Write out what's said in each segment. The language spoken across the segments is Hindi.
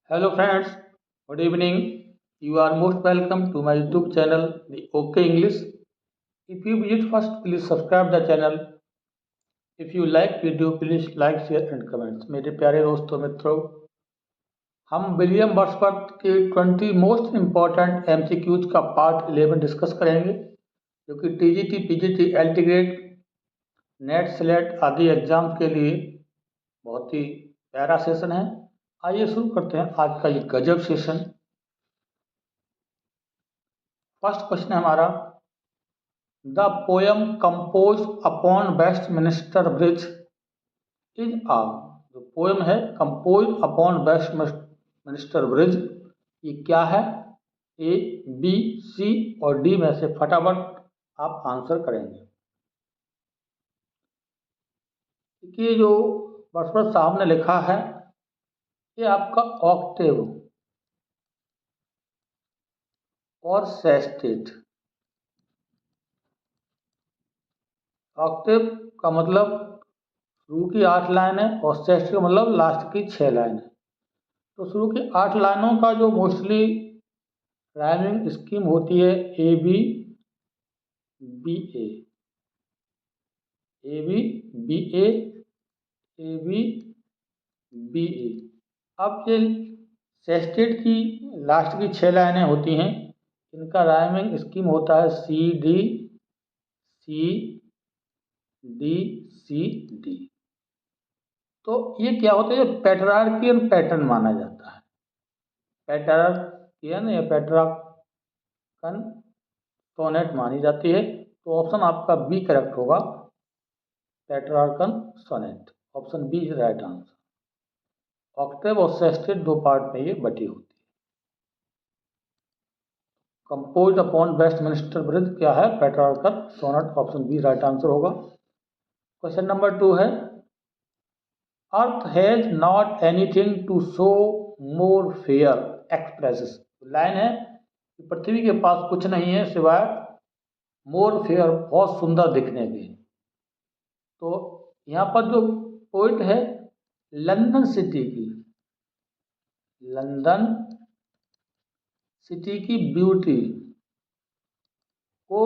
Hello friends, good evening. You are most welcome to my YouTube channel, The OK English. If you visit first, please subscribe the channel. If you like video, please like, share and comments. मेरे प्यारे दोस्तों मित्रों, हम विलियम वर्ड्सवर्थ के 20 मोस्ट इम्पॉर्टेंट MCQs का पार्ट 11 डिस्कस करेंगे, जो कि TGT, PGT, LT grade, net, slate आदि एग्जाम के लिए बहुत ही प्यारा सेशन है। आइए शुरू करते हैं आज का ये गजब सेशन। फर्स्ट क्वेश्चन है हमारा, the poem compose upon Westminster bridge is a. जो पोयम है कंपोज अपॉन वेस्टमिनिस्टर ब्रिज, ये क्या है? ए, बी, सी और डी में से फटाफट आप आंसर करेंगे। ये जो वर्ड्सवर्थ साहब ने लिखा है, ये आपका ऑक्टेव और सेस्टेट। ऑक्टेव का मतलब शुरू की 8 लाइन है और सेस्टेट का मतलब लास्ट की 6 लाइन है। तो शुरू की 8 लाइनों का जो मोस्टली राइमिंग स्कीम होती है A B B A, A B B A, A B B A. अब ये सेस्टेट की लास्ट की 6 लाइनें होती हैं, इनका राइमिंग स्कीम होता है C D C D C D. तो ये क्या होता है? पेट्रार्कियन पैटर्न माना जाता है। पेट्रार्कियन या पेट्रार्कन सोनेट मानी जाती है। तो ऑप्शन आपका बी करेक्ट होगा, Petrarchan sonnet. Option B is right answer. Octave और सेस्टेट दो पार्ट में ये बटी होती है। कंपोज अपॉन वेस्टमिनिस्टर ब्रिज क्या है? Petrarchan sonnet. Option B right answer होगा। क्वेश्चन नंबर 2 है, earth has not anything to show more fair expresses. Line है कि पृथ्वी के पास कुछ नहीं है सिवाय मोर फेयर, बहुत सुंदर दिखने के। तो यहाँ पर जो पॉइंट है लंदन सिटी की, लंदन सिटी की ब्यूटी को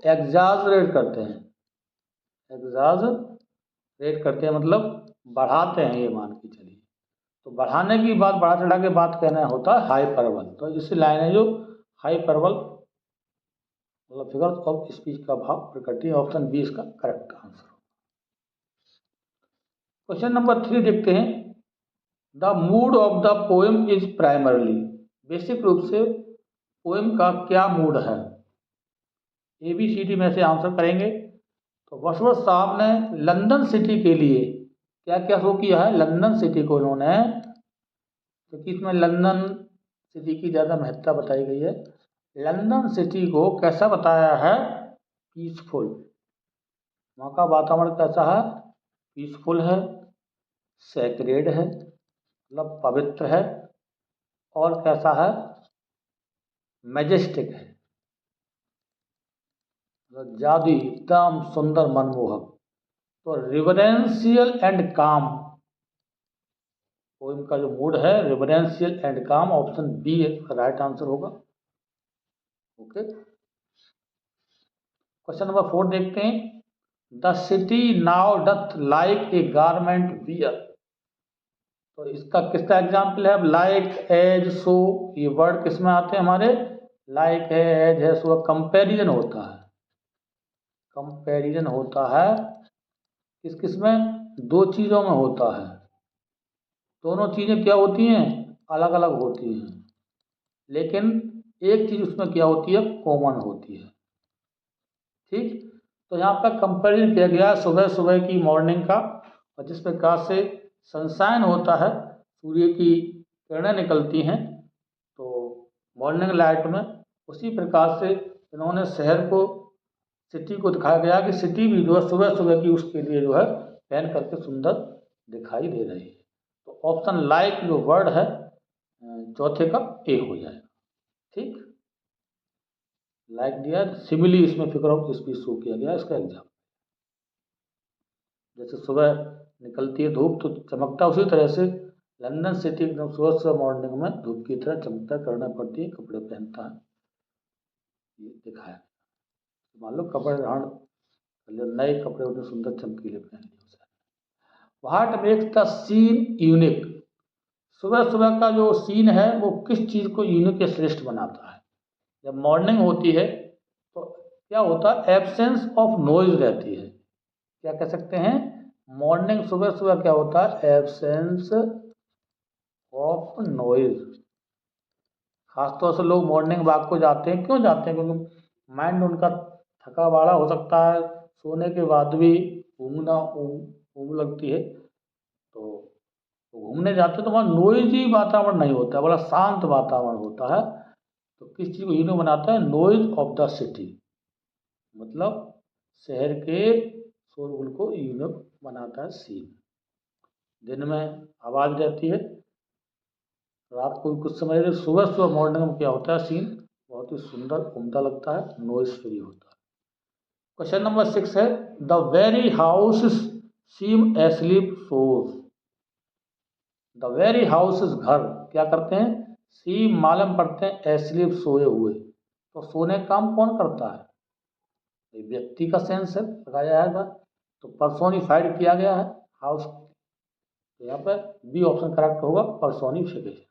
एग्जाजरेट करते हैं। एग्जाजरेट करते हैं मतलब बढ़ाते हैं, ये मान के चलिए। तो बढ़ाने की बात, बढ़ा चढ़ा के बात कहना होता है हाइपरबल। तो इसी लाइन है जो हाइपरबल मतलब फिगर्स ऑफ स्पीच का भाव प्रकटी। ऑप्शन बी इसका करेक्ट आंसर। क्वेश्चन नंबर 3 देखते हैं, the mood off the poem is primarily. Basic रूप से पोएम का क्या मूड है? ए बी सी डी में से आंसर करेंगे। तो वर्ड्सवर्थ साहब ने लंदन सिटी के लिए क्या क्या शो किया है? लंदन सिटी को इन्होंने, क्योंकि इसमें लंदन सिटी की ज़्यादा महत्ता बताई गई है, लंदन सिटी को कैसा बताया है? पीसफुल। वहाँ का वातावरण कैसा है? पीसफुल है, सैक्रेड है मतलब पवित्र है, और कैसा है? मैजेस्टिक है, मतलब जादुई, एकदम सुंदर, मनमोहक। तो रिवरेंशियल एंड काम, पोएम का जो मूड है रिवरेंशियल एंड काम। ऑप्शन बी राइट आंसर होगा। ओके, क्वेश्चन नंबर 4 देखते हैं, the city now doth like a garment wear. तो इसका किसका एग्जाम्पल है? लाइक, एज, सो, ये वर्ड किस में आते हैं हमारे? लाइक है, एज है, सो। कंपेरिजन होता है, कंपेरिजन होता है किस किस में? दो चीजों में होता है। दोनों चीजें क्या होती हैं? अलग अलग होती हैं, लेकिन एक चीज उसमें क्या होती है? कॉमन होती है। ठीक, तो यहाँ पर कंपेरिजन किया गया है सुबह सुबह की, मॉर्निंग का, और जिस प्रकार से सनशाइन होता है, सूर्य की किरणें निकलती हैं तो मॉर्निंग लाइट में, उसी प्रकार से इन्होंने शहर को, सिटी को दिखाया गया कि सिटी भी जो है सुबह सुबह की उसके लिए जो है पहन करके सुंदर दिखाई दे रही है। तो ऑप्शन लाइक जो वर्ड है चौथे का ए हो जाएगा। ठीक, लाइक दिया, सिमिली इसमें फिगर ऑफ स्पीच शो किया गया इसका एग्जाम। जैसे सुबह निकलती है धूप तो चमकता, उसी तरह से लंदन सिटी एकदम सुबह सुबह मॉर्निंग में धूप की तरह चमकता करना पड़ती है, कपड़े पहनता है, ये दिखाया। मान लो कपड़े धारण नए कपड़े उतने सुंदर चमकीले पहन लिए उसे। What makes the scene unique, सुबह सुबह का जो सीन है वो किस चीज़ को यूनिक या श्रेष्ठ बनाता है। जब मॉर्निंग होती है तो क्या होता है, एब्सेंस ऑफ नॉइज रहती है। क्या कह सकते हैं, मॉर्निंग सुबह सुबह क्या होता है, एब्सेंस ऑफ नॉइज। खासतौर से लोग मॉर्निंग वॉक को जाते हैं, क्यों जाते हैं, क्योंकि माइंड उनका थका बाड़ा हो सकता है, सोने के बाद भी ऊँग लगती है, तो घूमने जाते हैं तो वहाँ नोइजी वातावरण नहीं होता, बड़ा शांत वातावरण होता है। तो किस चीज़ को यूनिक बनाता है, नॉइज ऑफ द सिटी, मतलब शहर के शोरगुल को यूनिक बनाता है सीन। दिन में आवाज़ रहती है, रात को भी कुछ समय रहती है, सुबह सुबह मॉर्निंग में क्या होता है, सीन बहुत ही सुंदर उम्दा लगता है, नॉइज फ्री होता है। क्वेश्चन नंबर 6 है, the very house seem asleep सोज। द वेरी हाउस घर क्या करते हैं, सीम मालूम पड़ते हैं, एस्लीप सोए हुए। तो सोने का काम कौन करता है, ये व्यक्ति का सेंस है, लगाया है तो पर्सोनिफाइड किया गया है हाउस। तो यहाँ पर बी ऑप्शन करेक्ट होगा, personification.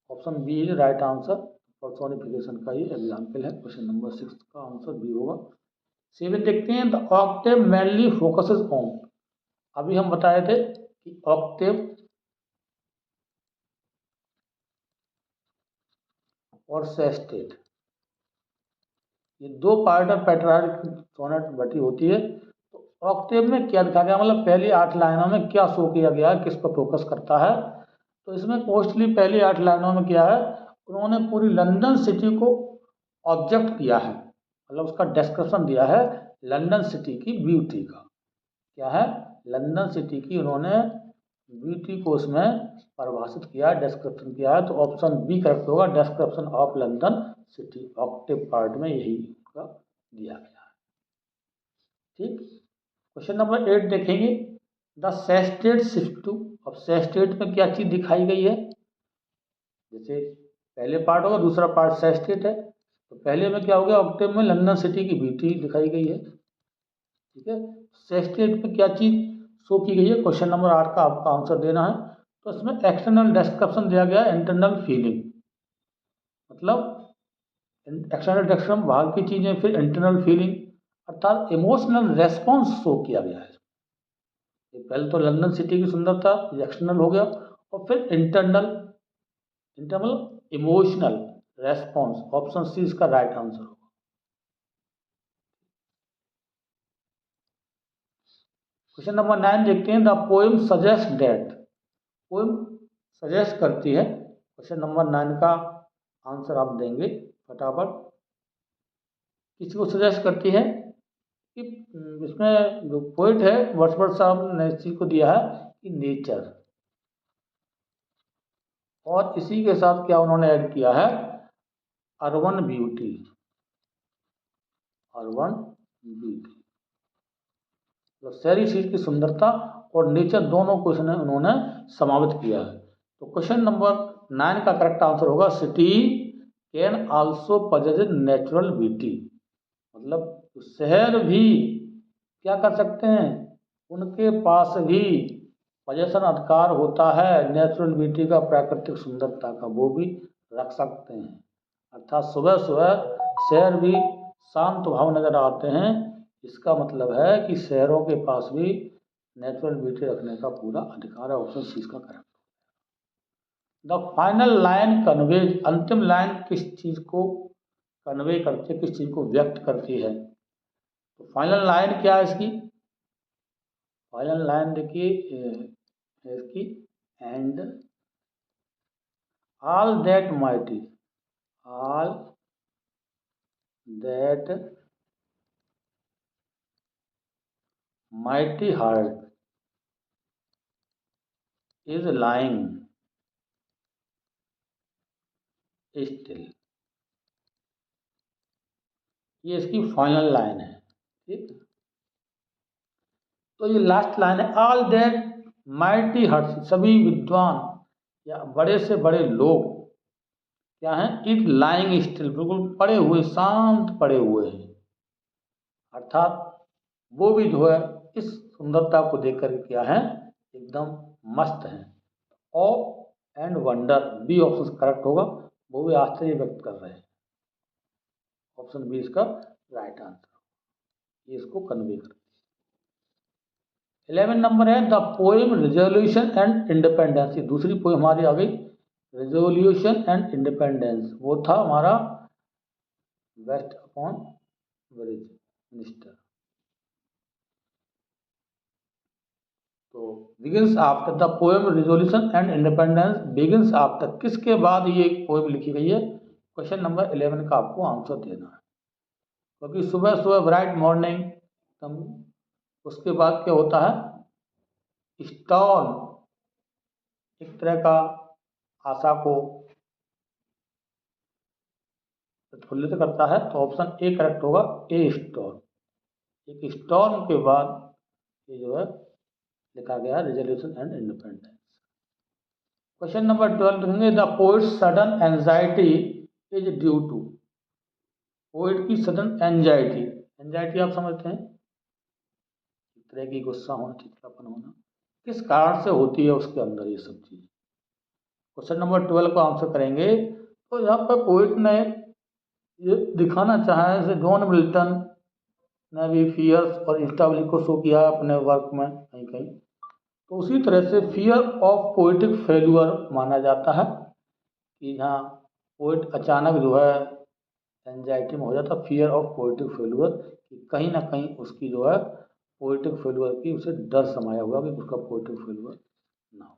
Option B is right answer, personification का ही एग्जाम्पल है। क्वेश्चन नंबर 6 का आंसर बी होगा। 7 देखते हैं, the octave mainly focuses on. अभी हम बताए थे कि ऑक्टेव और सेस्टेट, ये दो पार्ट ऑफ पेट्रार्क सोनेट बटी होती है। तो ऑक्टेव में क्या दिखा गया, मतलब पहली 8 लाइनों में क्या शो किया गया है, किस पर फोकस करता है। तो इसमें मोस्टली पहली 8 लाइनों में क्या है, उन्होंने पूरी लंदन सिटी को ऑब्जेक्ट किया है, मतलब उसका डिस्क्रिप्शन दिया है लंदन सिटी की ब्यूटी का। क्या है, लंदन सिटी की उन्होंने ब्यूटी को उसमें परिभाषित किया, डिस्क्रिप्शन किया है। तो ऑप्शन बी करेक्ट होगा, description of London city, Octave part में यही का दिया गया है। ठीक, क्वेश्चन नंबर 8 देखेंगे, द सेस्टेट सिफ्टू। अब सेस्टेट में क्या चीज़ दिखाई गई है, जैसे पहले पार्ट होगा, दूसरा पार्ट सेस्टेट है। तो पहले में क्या हो गया, ऑक्टेव में लंदन सिटी की ब्यूटी दिखाई गई है। ठीक है, सेस्टेट में क्या चीज़ शो की गई है, क्वेश्चन नंबर 8 का आपका आंसर देना है। तो इसमें एक्सटर्नल डिस्क्रिप्शन दिया गया है, इंटरनल फीलिंग, मतलब एक्सटर्नल डिस्क्रिप्शन बाहर की चीज़ें, फिर इंटरनल फीलिंग अर्थात इमोशनल रेस्पॉन्स शो किया गया है। पहले तो लंदन सिटी की सुंदरता एक्सटर्नल हो गया, और फिर internal, internal emotional response. Option C इसका राइट आंसर होगा। क्वेश्चन नंबर 9 देखते हैं, the poem suggest that. Poem suggest करती है, क्वेश्चन नंबर 9 का आंसर आप देंगे फटाफट। किसी को सजेस्ट करती है कि इसमें जो पोइट है वर्ड्सवर्थ साहब ने इस चीज को दिया है कि नेचर, और इसी के साथ क्या उन्होंने ऐड किया है, अर्बन ब्यूटी, अर्बन ब्यूटी, तो शहरी चीज की सुंदरता और नेचर दोनों को इसने उन्होंने समावित किया है। तो क्वेश्चन नंबर 9 का करेक्ट आंसर होगा, city can also possess natural beauty, मतलब शहर भी क्या कर सकते हैं, उनके पास भी पजेशन अधिकार होता है नेचुरल ब्यूटी का, प्राकृतिक सुंदरता का, वो भी रख सकते हैं। अर्थात सुबह सुबह शहर भी शांत भाव नजर आते हैं, इसका मतलब है कि शहरों के पास भी नेचुरल ब्यूटी रखने का पूरा अधिकार है। ऑप्शन सी इसका correct. The final line conveys, अंतिम लाइन किस चीज को कन्वे करती है, किस चीज को व्यक्त करती है। तो फाइनल लाइन क्या है इसकी, फाइनल लाइन देखिए इसकी, and all that mighty, all that mighty heart is lying still, ये इसकी फाइनल लाइन है। ठीक, तो ये लास्ट लाइन है, ऑल दैट माइटी हर्ट्स, सभी विद्वान या बड़े से बड़े लोग क्या हैं, इट लाइंग स्टिल, बिल्कुल पड़े हुए, शांत पड़े हुए हैं। अर्थात वो भी जो है इस सुंदरता को देखकर क्या है, एकदम मस्त हैं। Awe and wonder, B option correct होगा, वो भी आश्चर्य व्यक्त कर रहे हैं। ऑप्शन बी इसका राइट आंसर, ये इसको कन्वे करते हैं। 11 नंबर है the poem resolution and independence, दूसरी पोएम हमारी आ गई, रिजोल्यूशन एंड इंडिपेंडेंस, वो था हमारा वेस्ट अपॉन ब्रिज मिनिस्टर। तो begins after the poem resolution and independence, begins after, किसके बाद ये पोएम लिखी गई है? क्वेश्चन नंबर 11 का आपको आंसर देना है। क्योंकि सुबह सुबह ब्राइट मॉर्निंग, उसके बाद क्या होता है, स्टॉर्म, एक तरह का आशा को प्रफुल्लित करता है। तो ऑप्शन ए करेक्ट होगा, ए स्टॉर्म, एक स्टॉर्म के बाद ये जो है लिखा गया है resolution and independence. Question number 12 देखेंगे, the poet sudden anxiety is due to, poet की सडन एंजाइटी, एंजाइटी आप समझते हैं, एक तरह की गुस्सा होना, चिड़चिड़ापन होना, किस कारण से होती है उसके अंदर ये सब चीज। क्वेश्चन नंबर 12 को आंसर करेंगे। तो यहाँ पर पोइट ने ये दिखाना चाहा है, जैसे जॉन मिल्टन ने भी फियर्स और इंस्टेबिलिटी को शो किया है अपने वर्क में कहीं कहीं, तो उसी तरह से फियर ऑफ पोइटिक फेल्यूर माना जाता है कि जहाँ पोइट अचानक जो है एंजाइटी में हो जाता, फियर ऑफ पोइटिक फेल्यूर, कि कहीं ना कहीं उसकी जो है पोइटिक फेल्यूर की उसे डर समाया हुआ कि उसका पोइटिक फेल्यूर ना हो।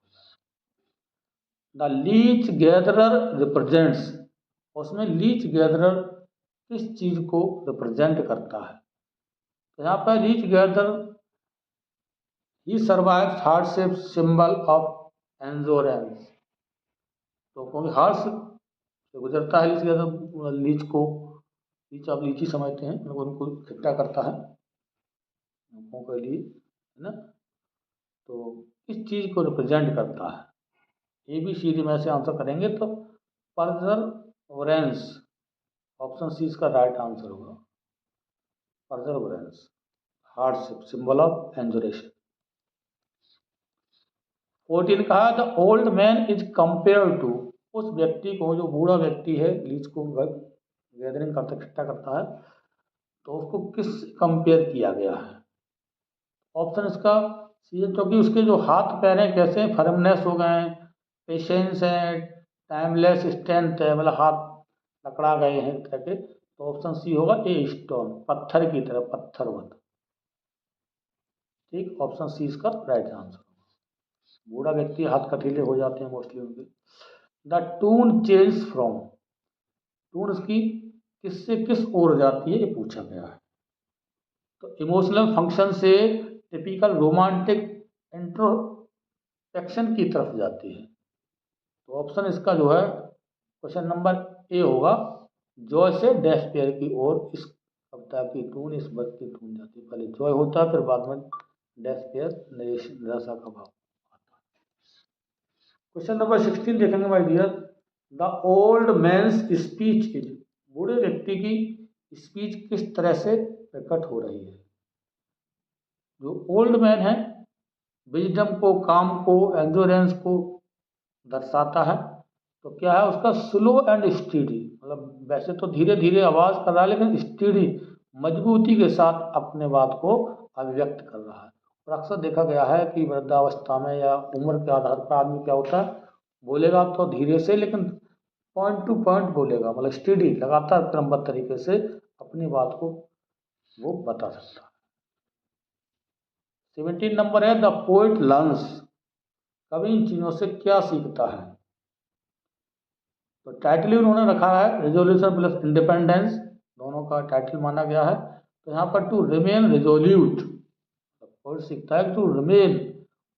द लीच गैदरर रिप्रेजेंट्स, उसमें लीच गैदरर किस चीज को रिप्रेजेंट करता है? तो यहाँ पर leech gatherer he survives hardship, symbol of endurance, तो क्योंकि हार्श से गुजरता है लीच गैदर, लीच को, लीच आप लीची समझते हैं, उनको इकट्ठा करता है लोगों के लिए, है ना। तो इस चीज को रिप्रेजेंट करता है। ए बी सी डी में से आंसर करेंगे तो परजरवरेंस, ऑप्शन सी इसका राइट आंसर होगा, परजरवरेंस, हार्डशिप, सिंबल ऑफ एंजोरेशन। 14 कहा the old man is compare to, उस व्यक्ति को, जो बूढ़ा व्यक्ति है लीच को गैदरिंग करता, इकट्ठा करता है, तो उसको किस कंपेयर किया गया है? ऑप्शन इसका सी है, क्योंकि उसके जो हाथ पैर हैं कैसे फर्मनेस हो गए हैं, पेशेंस है, टाइमलेस स्ट्रेंथ है, मतलब हाथ लकड़ा गए हैं एक तरह के, तो ऑप्शन सी होगा, ए स्टोन, पत्थर की तरह, पत्थरवत। ठीक, ऑप्शन सी इसका राइट आंसर। बूढ़ा व्यक्ति हाथ कटीले हो जाते हैं मोस्टली उनके। The tone change from, tone उसकी किससे किस ओर जाती है ये पूछा गया है। तो इमोशनल फंक्शन से टिपिकल रोमांटिक इंट्रोस्पेक्शन की तरफ जाती है। तो ऑप्शन इसका जो है क्वेश्चन नंबर ए होगा, जॉय से डेस्पेयर की ओर इस कविता की टून, इस वर्ग की टून जाती है। पहले जॉय होता है, फिर बाद में डेस्पेयर, निराशा का भाव आता है। क्वेश्चन नंबर 16 देखेंगे my dear, the old man's speech is, बूढ़े व्यक्ति की स्पीच किस तरह से प्रकट हो रही है? जो ओल्ड मैन है विजडम को, काम को, एंड्योरेंस को दर्शाता है। तो क्या है उसका, स्लो एंड स्टीडी, मतलब वैसे तो धीरे धीरे आवाज कर रहा है लेकिन स्टीडी, मजबूती के साथ अपने बात को अभिव्यक्त कर रहा है। और अक्सर देखा गया है कि वृद्धावस्था में या उम्र के आधार पर आदमी क्या होता है, बोलेगा तो धीरे से लेकिन पॉइंट टू पॉइंट बोलेगा, मतलब स्टीडी, लगातार क्रमबद्ध तरीके से अपनी बात को वो बता सकता है। 17 नंबर है द पोइट लर्न्स, कवि इन चीजों से क्या सीखता है? तो टाइटल ही उन्होंने रखा है रिजोल्यूशन प्लस इंडिपेंडेंस, दोनों का टाइटल माना गया है। तो यहाँ पर टू रिमेन रिजोल्यूट, पोइट सीखता है टू रिमेन,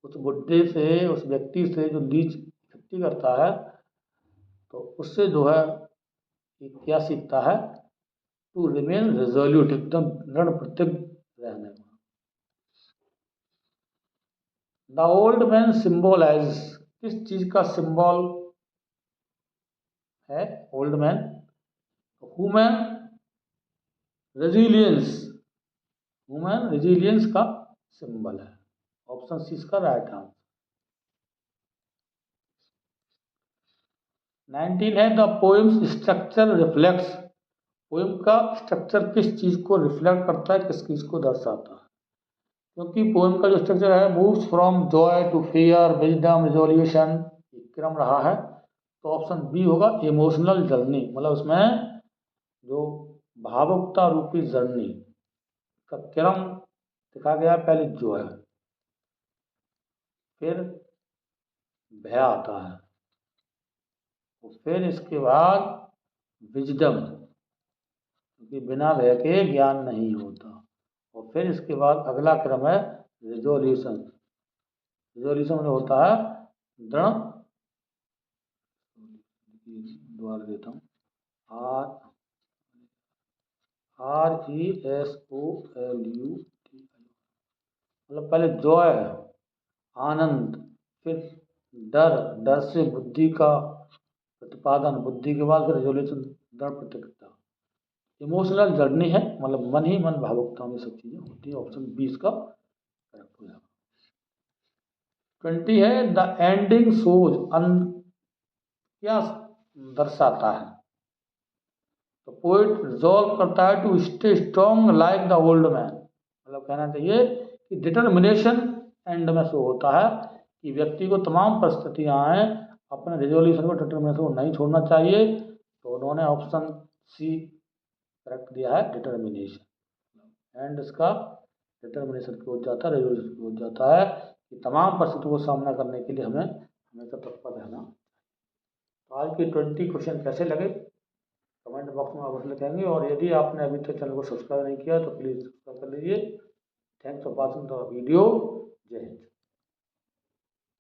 उस बुड्ढे से, उस व्यक्ति से जो लीच इकट्ठी करता है, तो उससे जो है क्या सीखता है, टू रिमेन रिजोल्यूट, एकदम दृढ़ प्रतिज्ञ रहने में। द ओल्ड मैन सिंबलाइज, किस चीज का सिंबल है old man? Human resilience, human resilience का सिंबल है। ऑप्शन सी इसका राइट आंसर। 19 है the poems structure reflects, poem का स्ट्रक्चर किस चीज को रिफ्लेक्ट करता है, किस चीज को दर्शाता है? क्योंकि पोएम का जो स्ट्रक्चर है moves from joy to fear wisdom resolution, क्रम रहा है, तो ऑप्शन बी होगा इमोशनल जर्नी, मतलब उसमें जो भावुकता रूपी जर्नी का क्रम दिखा गया। पहले जॉय, फिर भय आता है, तो फिर इसके बाद विजडम, क्योंकि बिना भय के ज्ञान नहीं होता, और फिर इसके बाद अगला क्रम है रिजोल्यूशन। रिजोल्यूशन में होता है दृढ़, दोबारा देता हूँ, RESOLUTI, मतलब पहले जॉय आनंद, फिर डर, डर से बुद्धि का प्रतिपादन, बुद्धि के बाद फिर रिजोल्यूशन दृढ़ प्रतिज्ञता। इमोशनल जर्नी है, मतलब मन ही मन भावुकता में सब चीजें होती है। ऑप्शन बी इसका करेक्ट हो जाएगा। 20 है द एंडिंग शोज, क्या दर्शाता है? तो पोइट रिजॉल्व करता है to stay strong like the old man, मतलब कहना चाहिए कि डिटर्मिनेशन एंड में शो होता है कि व्यक्ति को तमाम परिस्थितियां आए अपने रिजोल्यूशन को, डिटर्मिनेशन को नहीं छोड़ना चाहिए। तो उन्होंने ऑप्शन सी करेक्ट दिया है, डिटर्मिनेशन। एंड इसका डिटर्मिनेशन की ओर जाता है, रिजोल्यूशन की ओर जाता है कि तमाम परिस्थितियों का सामना करने के लिए हमें हमेशा तत्पर रहना। तो आज के 20 क्वेश्चन कैसे लगे कमेंट बॉक्स में अवश्य लिखेंगे, और यदि आपने अभी तक चैनल को सब्सक्राइब नहीं किया तो प्लीज़ सब्सक्राइब कर लीजिए। Thanks for watching the video. जय हिंद।